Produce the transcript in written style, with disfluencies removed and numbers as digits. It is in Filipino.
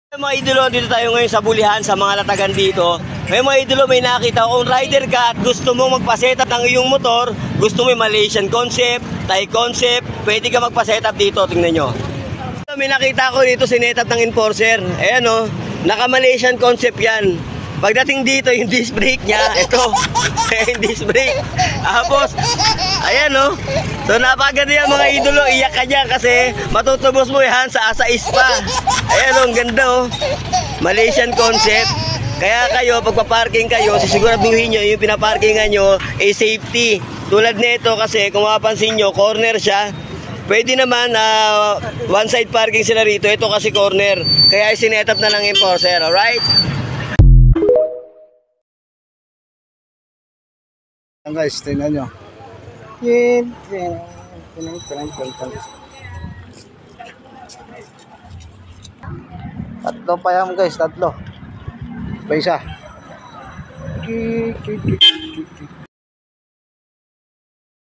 Mga idolo, dito tayo ngayon sa Bulihan, sa mga latagan dito. May mga idolo, may nakita kung rider ka at gusto mong magpa-setup ng iyong motor, gusto mo yung Malaysian concept, Thai concept, pwede ka magpa-setup dito, tingnan nyo. May nakita ko dito sinetup ng Enforcer. Ayan o, naka-Malaysian concept yan. Pagdating dito, yung disc brake niya, ito, yung disc brake. Tapos, ayan o. So napakaganda yan mga idolo, iyak ka dyan kasi matutubos mo yan sa Asais pa. Ayan o, ang ganda o. Malaysian concept. Kaya kayo, pagpa-parking kayo, sisiguraduhin nyo yung pinaparkingan nyo ay safety. Tulad nito kasi, kung mapapansin nyo, corner siya. Pwede naman one side parking sila rito. Ito kasi corner. Kaya sinetup na ng Enforcer, alright? Guys, tingnan nyo. Tatlo pa yan guys, tatlo. Pa isa.